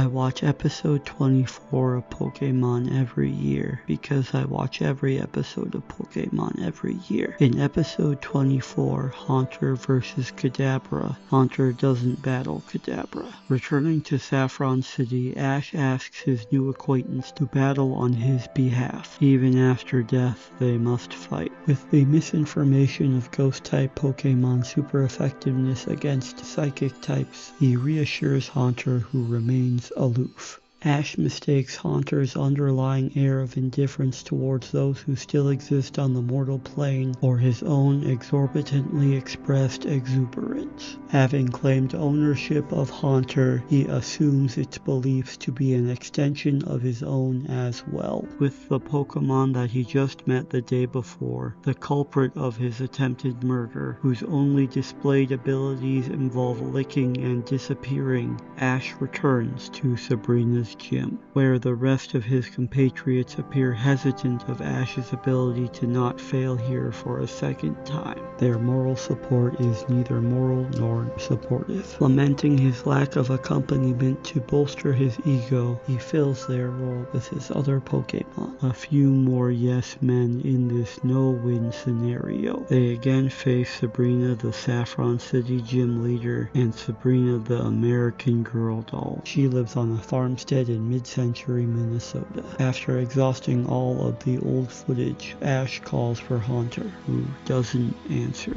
I watch episode 24 of Pokemon every year because I watch every episode of Pokemon every year. In episode 24, Haunter vs. Kadabra, Haunter doesn't battle Kadabra. Returning to Saffron City, Ash asks his new acquaintance to battle on his behalf. Even after death, they must fight. With the misinformation of Ghost-type Pokemon super effectiveness against Psychic types, he reassures Haunter, who remains aloof. Ash mistakes Haunter's underlying air of indifference towards those who still exist on the mortal plane for his own exorbitantly expressed exuberance. Having claimed ownership of Haunter, he assumes its beliefs to be an extension of his own as well. With the Pokemon that he just met the day before, the culprit of his attempted murder, whose only displayed abilities involve licking and disappearing, Ash returns to Sabrina's gym, where the rest of his compatriots appear hesitant of Ash's ability to not fail here for a second time. Their moral support is neither moral nor supportive. Lamenting his lack of accompaniment to bolster his ego, he fills their role with his other Pokemon. A few more yes men in this no-win scenario. They again face Sabrina, the Saffron City gym leader, and Sabrina, the American Girl doll. She lives on a farmstead in mid-century Minnesota. After exhausting all of the old footage, Ash calls for Haunter, who doesn't answer.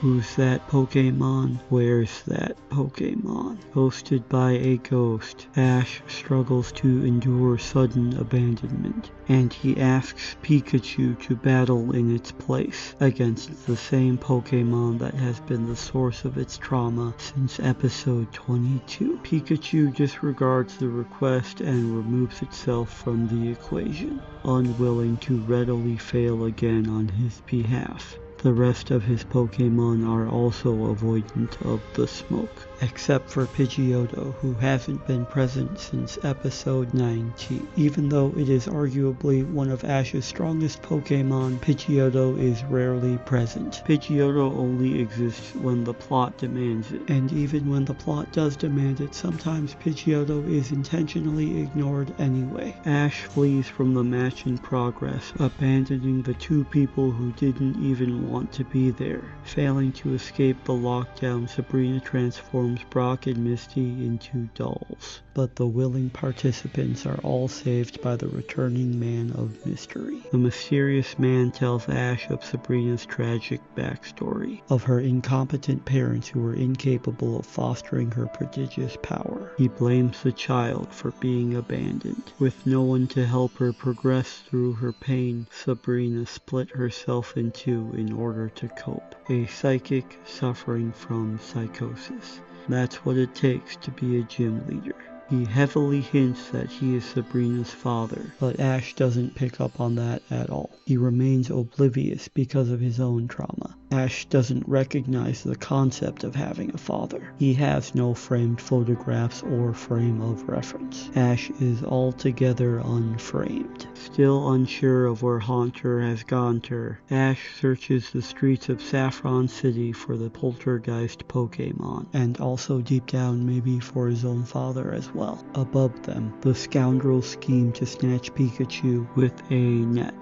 Who's that Pokemon? Where's that Pokemon? Hosted by a ghost, Ash struggles to endure sudden abandonment, and he asks Pikachu to battle in its place against the same Pokemon that has been the source of its trauma since episode 22. Pikachu disregards the request and removes itself from the equation, unwilling to readily fail again on his behalf. The rest of his Pokemon are also avoidant of the smoke, except for Pidgeotto, who hasn't been present since episode 19. Even though it is arguably one of Ash's strongest Pokemon, Pidgeotto is rarely present. Pidgeotto only exists when the plot demands it, and even when the plot does demand it, sometimes Pidgeotto is intentionally ignored anyway. Ash flees from the match in progress, abandoning the two people who didn't even want to be there. Failing to escape the lockdown, Sabrina transforms Brock and Misty into dolls, but the willing participants are all saved by the returning man of mystery. The mysterious man tells Ash of Sabrina's tragic backstory, of her incompetent parents who were incapable of fostering her prodigious power. He blames the child for being abandoned. With no one to help her progress through her pain, Sabrina split herself in two in order to cope. A psychic suffering from psychosis. That's what it takes to be a gym leader. He heavily hints that he is Sabrina's father, but Ash doesn't pick up on that at all. He remains oblivious because of his own trauma. Ash doesn't recognize the concept of having a father. He has no framed photographs or frame of reference. Ash is altogether unframed. Still unsure of where Haunter has gone to, Ash searches the streets of Saffron City for the poltergeist Pokemon, and also deep down maybe for his own father as well. Above them, the scoundrels scheme to snatch Pikachu with a net,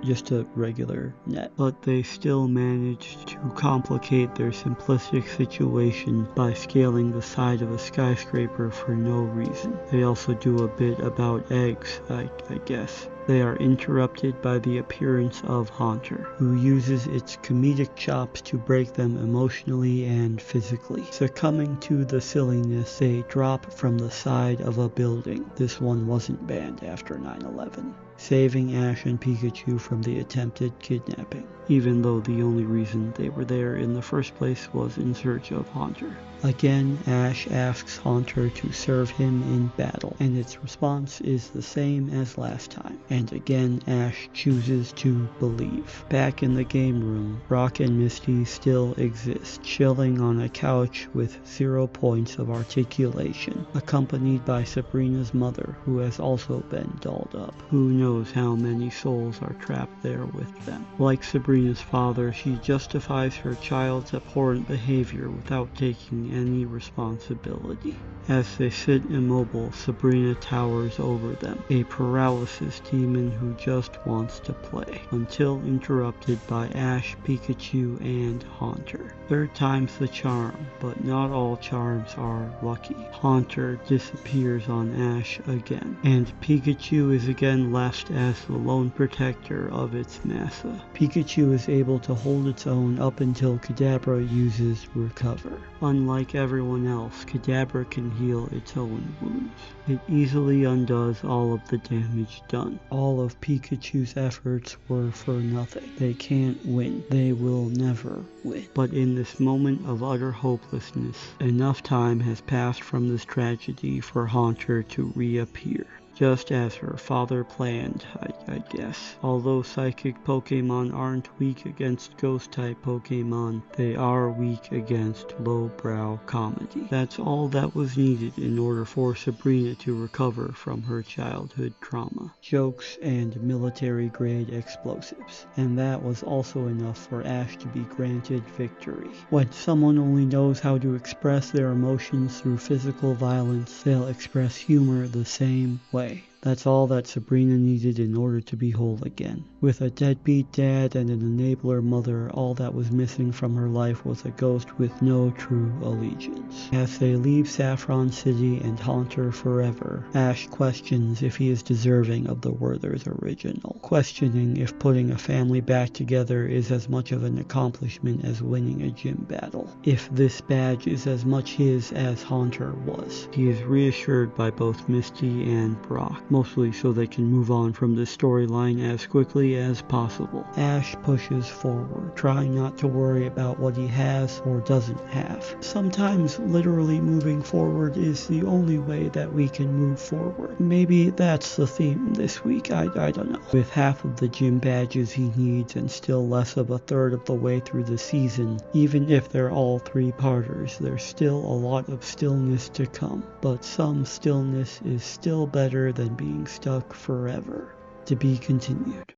just a regular net, but they still manage to complicate their simplistic situation by scaling the side of a skyscraper for no reason. They also do a bit about eggs, I guess. They are interrupted by the appearance of Haunter, who uses its comedic chops to break them emotionally and physically. Succumbing to the silliness, they drop from the side of a building. This one wasn't banned after 9/11. Saving Ash and Pikachu from the attempted kidnapping, even though the only reason they were there in the first place was in search of Haunter. Again, Ash asks Haunter to serve him in battle, and its response is the same as last time. and again Ash chooses to believe. Back in the game room, Brock and Misty still exist, chilling on a couch with 0 points of articulation, accompanied by Sabrina's mother, who has also been dolled up. Who knows how many souls are trapped there with them. Like Sabrina's father, she justifies her child's abhorrent behavior without taking any responsibility. As they sit immobile, Sabrina towers over them, a paralysis demon who just wants to play, until interrupted by Ash, Pikachu, and Haunter. Third time's the charm, but not all charms are lucky. Haunter disappears on Ash again, and Pikachu is again left as the lone protector of its massa. Pikachu is able to hold its own up until Kadabra uses Recover. Unlike everyone else, Kadabra can heal its own wounds. It easily undoes all of the damage done. All of Pikachu's efforts were for nothing. They can't win. They will never win. But in this moment of utter hopelessness, enough time has passed from this tragedy for Haunter to reappear. Just as her father planned, I guess. Although psychic Pokemon aren't weak against ghost-type Pokemon, they are weak against lowbrow comedy. That's all that was needed in order for Sabrina to recover from her childhood trauma. Jokes and military-grade explosives. And that was also enough for Ash to be granted victory. When someone only knows how to express their emotions through physical violence, they'll express humor the same way. That's all that Sabrina needed in order to be whole again. With a deadbeat dad and an enabler mother, all that was missing from her life was a ghost with no true allegiance. As they leave Saffron City and Haunter forever, Ash questions if he is deserving of the Werther's original, questioning if putting a family back together is as much of an accomplishment as winning a gym battle, if this badge is as much his as Haunter was. He is reassured by both Misty and Brock, mostly so they can move on from this storyline as quickly as possible. Ash pushes forward, trying not to worry about what he has or doesn't have. Sometimes literally moving forward is the only way that we can move forward. Maybe that's the theme this week, I don't know. With half of the gym badges he needs and still less of a third of the way through the season, even if they're all three-parters, there's still a lot of stillness to come. But some stillness is still better than being stuck forever. To be continued.